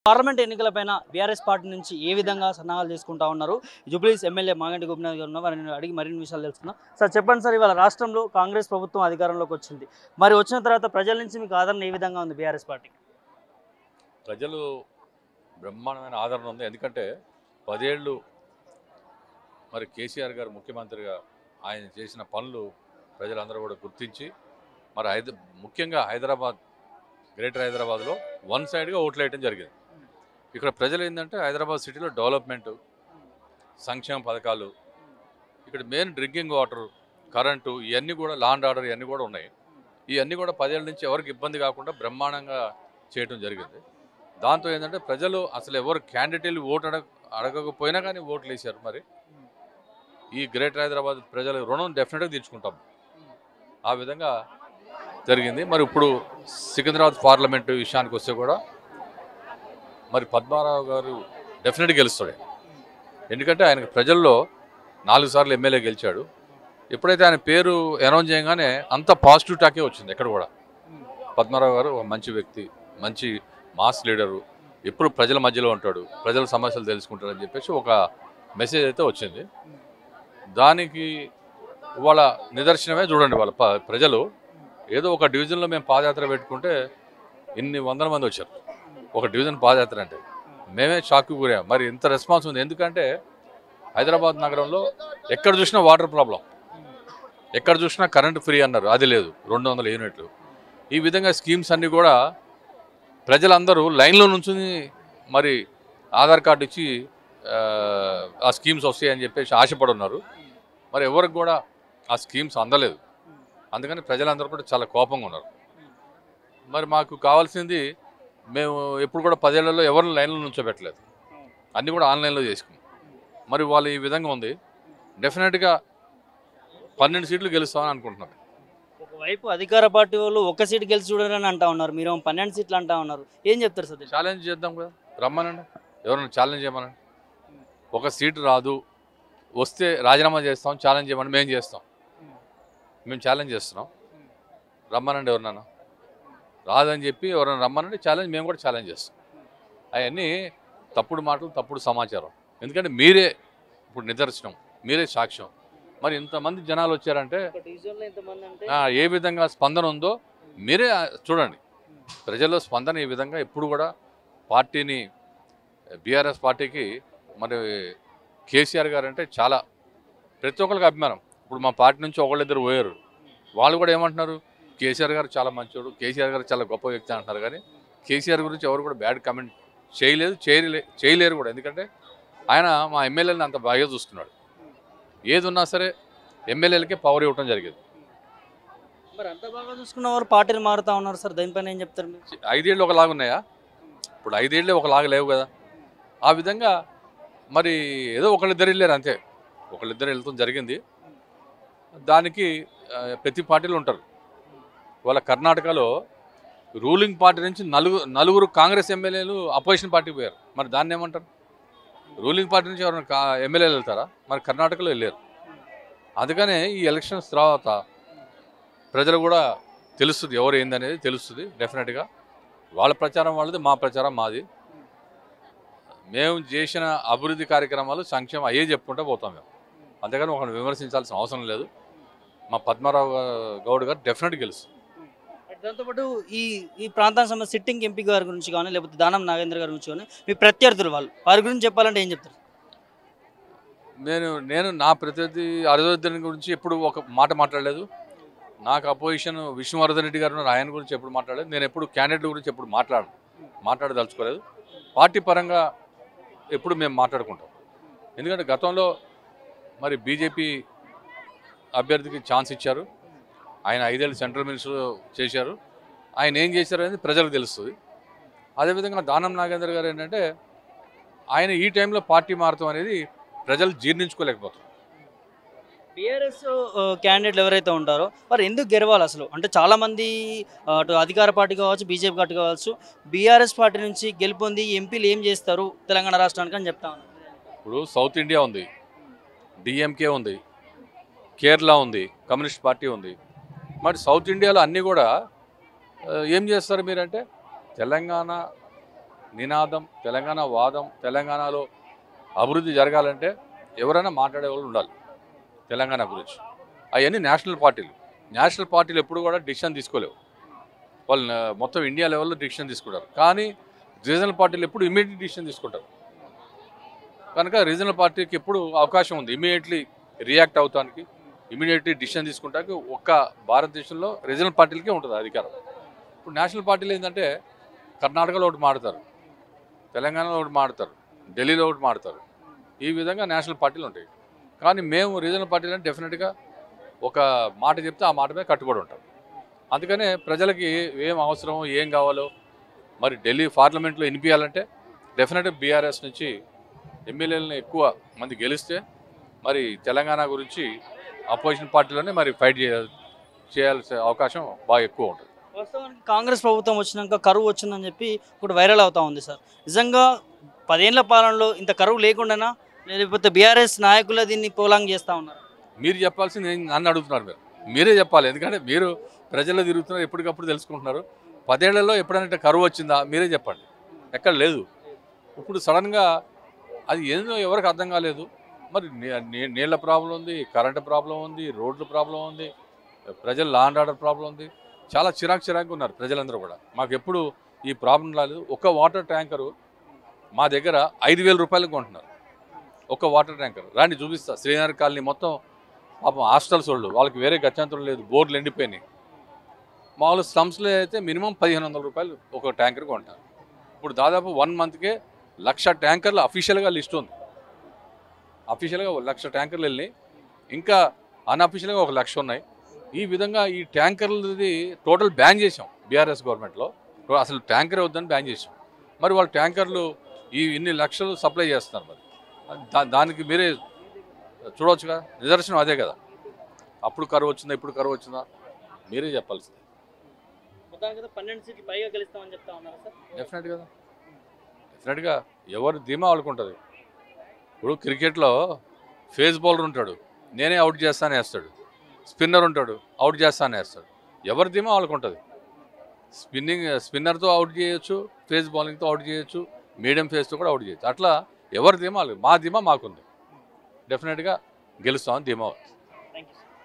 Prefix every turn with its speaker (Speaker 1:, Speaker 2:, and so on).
Speaker 1: Parliament ఎన్నికలపైన BRS party నుంచి ఏ విధంగా సన్నాహాలు చేసుకుంటా ఉన్నారు జూబ్లీస్ ఎమ్మెల్యే మాగంటి గోపినాథ్ గారు ఉన్నారు. వారిని అడిగి మరిన్ని విషయాలు తెలుసుకుందాం. సార్ చెప్పండి సార్, ఇవాళ రాష్ట్రంలో కాంగ్రెస్ ప్రభుత్వం అధికారంలోకి వచ్చింది. మరి వచ్చిన తర్వాత ప్రజల నుంచి మీకు ఆదరణ ఏ విధంగా ఉంది బీఆర్ఎస్ పార్టీకి?
Speaker 2: ప్రజలు బ్రహ్మాండమైన ఆదరణ ఉంది. ఎందుకంటే 10 ఏళ్ళు మరి కేసీఆర్ గారు ముఖ్యమంత్రిగా ఆయన చేసిన పనులు ప్రజలందరూ కూడా గుర్తించి మరి ముఖ్యంగా గ్రేటర్ హైదరాబాద్లో వన్ సైడ్గా ఓట్లు వేయడం జరిగింది. ఇక్కడ ప్రజలు ఏంటంటే హైదరాబాద్ సిటీలో డెవలప్మెంటు, సంక్షేమ పథకాలు, ఇక్కడ మెయిన్ డ్రింకింగ్ వాటర్, కరెంటు, ఇవన్నీ కూడా లా అండ్ ఆర్డర్ ఇవన్నీ కూడా ఉన్నాయి. ఇవన్నీ కూడా 10 ఏళ్ళ నుంచి ఎవరికి ఇబ్బంది కాకుండా బ్రహ్మాండంగా చేయడం జరిగింది. దాంతో ఏంటంటే ప్రజలు అసలు ఎవరు క్యాండిడేట్లు ఓటు అడగకపోయినా కానీ ఓట్లు వేశారు. మరి ఈ గ్రేటర్ హైదరాబాద్ ప్రజల రుణం డెఫినెట్గా తీర్చుకుంటాం. ఆ విధంగా జరిగింది. మరి ఇప్పుడు సికింద్రాబాద్ పార్లమెంటు విషయానికి వస్తే కూడా మరి పద్మారావు గారు డెఫినెట్గా గెలుస్తాడు. ఎందుకంటే ఆయనకు ప్రజల్లో 4 సార్లు ఎమ్మెల్యే గెలిచాడు. ఎప్పుడైతే ఆయన పేరు అనౌన్స్ చేయగానే అంత పాజిటివ్ టాకే వచ్చింది. ఎక్కడ కూడా పద్మారావు గారు ఒక మంచి వ్యక్తి, మంచి మాస్ లీడరు, ఎప్పుడు ప్రజల మధ్యలో ఉంటాడు, ప్రజల సమస్యలు తెలుసుకుంటాడని చెప్పేసి ఒక మెసేజ్ అయితే వచ్చింది. దానికి వాళ్ళ నిదర్శనమే చూడండి. వాళ్ళ ప్రజలు ఏదో ఒక డివిజన్లో మేము పాదయాత్ర పెట్టుకుంటే ఇన్ని వందల మంది వచ్చారు. ఒక డివిజన్ పాదయాత్ర అంటే మేమే షాక్కి గురాం. మరి ఇంత రెస్పాన్స్ ఉంది. ఎందుకంటే హైదరాబాద్ నగరంలో ఎక్కడ చూసినా వాటర్ ప్రాబ్లం, ఎక్కడ చూసినా కరెంటు ఫ్రీ అన్నారు, అది లేదు, 200 యూనిట్లు. ఈ విధంగా స్కీమ్స్ అన్నీ కూడా ప్రజలందరూ లైన్లో నుంచుని మరి ఆధార్ కార్డు ఇచ్చి ఆ స్కీమ్స్ వస్తాయని చెప్పేసి ఆశపడి ఉన్నారు. మరి ఎవరికి కూడా ఆ స్కీమ్స్ అందలేదు. అందుకని ప్రజలందరూ కూడా చాలా కోపంగా ఉన్నారు. మరి మాకు కావాల్సింది, మేము ఎప్పుడు కూడా 10 ఏళ్లలో ఎవరిని లైన్లో నుంచోబెట్టలేదు, అన్నీ కూడా ఆన్లైన్లో చేసుకున్నాం. మరి వాళ్ళు ఈ విధంగా ఉంది. డెఫినెట్గా 12 సీట్లు గెలుస్తామని అనుకుంటున్నారు.
Speaker 1: ఒకవైపు అధికార పార్టీ వాళ్ళు ఒక్క సీటు గెలిచి చూడాలని అంటా ఉన్నారు, మీరు 12 సీట్లు అంటా ఉన్నారు. ఏం చెప్తారు సార్?
Speaker 2: ఛాలెంజ్ చేద్దాం కదా, రమ్మనండి, ఎవరైనా ఛాలెంజ్ చేయమనండి. ఒక సీటు రాదు, వస్తే రాజీనామా చేస్తాం, ఛాలెంజ్ చేయమని మేము చేస్తాం. మేము ఛాలెంజ్ చేస్తున్నాం, రమ్మనండి. ఎవరినైనా రాదని చెప్పి ఎవరైనా రమ్మనండి, ఛాలెంజ్ మేము కూడా ఛాలెంజ్ చేస్తాం. అవన్నీ తప్పుడు మాటలు, తప్పుడు సమాచారం. ఎందుకంటే మీరే ఇప్పుడు నిదర్శనం, మీరే సాక్ష్యం. మరి ఇంతమంది జనాలు వచ్చారంటే ఏ విధంగా స్పందన ఉందో మీరే చూడండి. ప్రజల్లో స్పందన ఈ విధంగా ఎప్పుడు కూడా పార్టీని, బీఆర్ఎస్ పార్టీకి మరి కేసీఆర్ గారు అంటే చాలా ప్రతి ఒక్కరికి అభిమానం. ఇప్పుడు మా పార్టీ నుంచి ఒకళ్ళిద్దరు పోయారు, వాళ్ళు కూడా ఏమంటున్నారు, కేసీఆర్ గారు చాలా మంచోడు, కేసీఆర్ గారు చాలా గొప్ప వ్యక్తి అంటున్నారు. కానీ కేసీఆర్ గురించి ఎవరు కూడా బ్యాడ్ కామెంట్ చేయలేరు కూడా. ఎందుకంటే ఆయన మా ఎమ్మెల్యేలని అంత బాగా చూసుకున్నాడు. ఏది ఉన్నా సరే ఎమ్మెల్యేలకే పవర్ ఇవ్వడం జరిగింది.
Speaker 1: మరి అంత బాగా చూసుకున్న వారు పార్టీని మారుతా ఉన్నారు సార్, దానిపైన ఏం చెప్తారు మీరు?
Speaker 2: 5 ఏళ్ళు ఒకలాగా ఉన్నాయా? ఇప్పుడు 5 ఏళ్ళే ఒకలాగా లేవు కదా. ఆ విధంగా మరి ఏదో ఒకళ్ళిద్దరు వెళ్ళారు, అంతే. ఒకళ్ళిద్దరు వెళ్తాం జరిగింది. దానికి ప్రతి పార్టీలు ఉంటారు. వాళ్ళ కర్ణాటకలో రూలింగ్ పార్టీ నుంచి నలుగురు కాంగ్రెస్ ఎమ్మెల్యేలు అపోజిషన్ పార్టీకి పోయారు. మరి దాన్ని ఏమంటారు? రూలింగ్ పార్టీ నుంచి ఎవరైనా ఎమ్మెల్యేలు వెళ్తారా? మరి కర్ణాటకలో వెళ్ళారు. అందుకనే ఈ ఎలక్షన్స్ తర్వాత ప్రజలు కూడా తెలుస్తుంది, ఎవరు ఏందనేది తెలుస్తుంది. డెఫినెట్గా వాళ్ళ ప్రచారం వాళ్ళది, మా ప్రచారం మాది. మేము చేసిన అభివృద్ధి కార్యక్రమాలు, సంక్షేమం అయ్యే చెప్పుకుంటూ పోతాం మేము. అంతేగాని ఒకరిని విమర్శించాల్సిన అవసరం లేదు. మా పద్మారావు గౌడ్ గారు డెఫినెట్గా గెలుస్తుంది.
Speaker 1: దాంతోపాటు ఈ ప్రాంతానికి సంబంధించి సిట్టింగ్ ఎంపీ గారి గురించి కానీ, లేకపోతే దానం నాగేంద్ర గారి గురించి కానీ, మీ ప్రత్యర్థులు వారి గురించి చెప్పాలంటే ఏం చెప్తారు?
Speaker 2: నేను నా ప్రత్యర్థి అరవింద్ గురించి ఎప్పుడు ఒక మాట మాట్లాడలేదు. నాకు అపోజిషన్ విష్ణువర్ధన్ రెడ్డి గారు ఉన్నారు, ఆయన గురించి ఎప్పుడు మాట్లాడలేదు. నేను ఎప్పుడు క్యాండిడేట్ల గురించి ఎప్పుడు మాట్లాడదలుచుకోలేదు. పార్టీ పరంగా ఎప్పుడు మేము మాట్లాడుకుంటాం. ఎందుకంటే గతంలో మరి బీజేపీ అభ్యర్థికి ఛాన్స్ ఇచ్చారు. ఆయన 5 ఏళ్ళు సెంట్రల్ మినిస్టర్ చేశారు. ఆయన ఏం చేశారు అనేది ప్రజలకు తెలుస్తుంది. అదేవిధంగా దానం నాగేంద్ర గారు ఏంటంటే ఆయన ఈ టైంలో పార్టీ మారటం అనేది ప్రజలు జీర్ణించుకోలేకపోతారు.
Speaker 1: బీఆర్ఎస్ క్యాండిడేట్లు ఎవరైతే ఉంటారో వారు ఎందుకు గెలవాలి అసలు? అంటే చాలామంది అటు అధికార పార్టీ కావచ్చు, బీజేపీ పార్టీ కావచ్చు, బీఆర్ఎస్ పార్టీ నుంచి గెలుపొంది ఎంపీలు ఏం చేస్తారు తెలంగాణ రాష్ట్రానికి అని చెప్తా ఉన్నారు.
Speaker 2: ఇప్పుడు సౌత్ ఇండియా ఉంది, డిఎంకే ఉంది, కేరళ ఉంది, కమ్యూనిస్ట్ పార్టీ ఉంది. మరి సౌత్ ఇండియాలో అన్నీ కూడా ఏం చేస్తారు మీరంటే తెలంగాణ నినాదం, తెలంగాణ వాదం, తెలంగాణలో అభివృద్ధి జరగాలంటే ఎవరైనా మాట్లాడే వాళ్ళు ఉండాలి తెలంగాణ గురించి. అవన్నీ నేషనల్ పార్టీలు ఎప్పుడు కూడా డిసిషన్ తీసుకోలేవు. వాళ్ళు మొత్తం ఇండియా లెవెల్లో డిసిషన్ తీసుకుంటారు. కానీ రీజనల్ పార్టీలు ఎప్పుడు ఇమీడియట్ డిసిషన్ తీసుకుంటారు. కనుక రీజనల్ పార్టీకి ఎప్పుడు అవకాశం ఉంది ఇమీడియట్లీ రియాక్ట్ అవుతానికి, ఇమీడియట్లీ డిసిషన్ తీసుకుంటానికి. ఒక్క భారతదేశంలో రీజనల్ పార్టీలకే ఉంటుంది అధికారం. ఇప్పుడు నేషనల్ పార్టీలు ఏంటంటే కర్ణాటకలో ఒకటి మాడతారు, తెలంగాణలో ఒకటి మాడతారు, ఢిల్లీలో ఒకటి మాడతారు. ఈ విధంగా నేషనల్ పార్టీలు ఉంటాయి. కానీ మేము రీజనల్ పార్టీలు అంటే డెఫినెట్గా ఒక మాట చెప్తే ఆ మాట మీద కట్టుబడి ఉంటాం. అందుకనే ప్రజలకి ఏం అవసరమో ఏం కావాలో మరి ఢిల్లీ పార్లమెంట్లో వినిపించాలంటే డెఫినెట్గా బీఆర్ఎస్ నుంచి ఎమ్మెల్యేలను ఎక్కువ మంది గెలిస్తే మరి తెలంగాణ గురించి అపోజిషన్ పార్టీలోనే మరి ఫైట్ చేయాల్సిన అవకాశం బాగా ఎక్కువ ఉంటుంది.
Speaker 1: వాస్తవానికి కాంగ్రెస్ ప్రభుత్వం వచ్చినాక కరువు వచ్చిందని చెప్పి ఇప్పుడు వైరల్ అవుతా ఉంది సార్. నిజంగా 10 ఏళ్ల పాలనలో ఇంత కరువు లేకుండానా, లేకపోతే బీఆర్ఎస్ నాయకులు దీన్ని పోలాంగ్ చేస్తూ ఉన్నారు?
Speaker 2: మీరు చెప్పాల్సింది నన్ను అడుగుతున్నారు. మీరే చెప్పాలి. ఎందుకంటే మీరు ప్రజల్లో తిరుగుతున్నారు, ఎప్పటికప్పుడు తెలుసుకుంటున్నారు. 10 ఏళ్లలో ఎప్పుడైనా కరువు వచ్చిందా మీరే చెప్పండి. ఎక్కడ లేదు. ఇప్పుడు సడన్గా అది ఏందో ఎవరికి అర్థం కాలేదు. మరి నీళ్ళ ప్రాబ్లం ఉంది, కరెంటు ప్రాబ్లం ఉంది, రోడ్ల ప్రాబ్లం ఉంది, ప్రజల లా అండ్ ఆర్డర్ ప్రాబ్లం ఉంది. చాలా చిరాకుగా ఉన్నారు ప్రజలందరూ కూడా. మాకు ఎప్పుడు ఈ ప్రాబ్లం రాలేదు. ఒక వాటర్ ట్యాంకరు మా దగ్గర 5,000 రూపాయలకు కొంటున్నారు. ఒక వాటర్ ట్యాంకర్ రాండి చూపిస్తా. శ్రీనగర్ కాలనీ మొత్తం పాపం హాస్టల్స్ వాళ్ళు, వాళ్ళకి వేరే గత్యంతరం లేదు, బోర్లు ఎండిపోయినాయి. మామూలు స్లమ్స్లో అయితే మినిమం 1,500 రూపాయలు ఒక ట్యాంకర్ కొంటారు. ఇప్పుడు దాదాపు 1 మంత్కే 1,00,000 ట్యాంకర్లు అఫీషియల్గా లిస్ట్ ఉంది. అఫీషియల్గా 1,00,000 ట్యాంకర్లు వెళ్ళినాయి. ఇంకా అన్అఫీషియల్గా 1,00,000 ఉన్నాయి. ఈ విధంగా ఈ ట్యాంకర్లది టోటల్ బ్యాన్ చేసాం బీఆర్ఎస్ గవర్నమెంట్లో. అసలు ట్యాంకర్ వద్దని బ్యాన్ చేసాం. మరి వాళ్ళు ట్యాంకర్లు ఇన్ని లక్షలు సప్లై చేస్తున్నారు. మరి దానికి మీరే చూడవచ్చుగా. నిదర్శనం అదే కదా. అప్పుడు కరువు వచ్చిందా, ఇప్పుడు కరువు వచ్చిందా మీరే చెప్పాల్సింది.
Speaker 1: 12 సీట్లు పైగా గెలుస్తామని చెప్తా ఉన్నారు సార్.
Speaker 2: డెఫినెట్గా ఎవరు ధీమా వాళ్ళకు ఉంటుంది. ఇప్పుడు క్రికెట్లో ఫేస్ బౌలర్ ఉంటాడు, నేనే అవుట్ చేస్తానే వేస్తాడు. స్పిన్నర్ ఉంటాడు, అవుట్ చేస్తానే వేస్తాడు. ఎవరి ధీమా వాళ్ళకు ఉంటుంది. స్పిన్నర్తో అవుట్ చేయొచ్చు, ఫేస్ బౌలింగ్తో అవుట్ చేయొచ్చు, మీడియం ఫేస్తో కూడా అవుట్ చేయొచ్చు. అట్లా ఎవరి ధీమా మా ధీమా మాకుంది. డెఫినెట్గా గెలుస్తామని ధీమా అవుతుంది.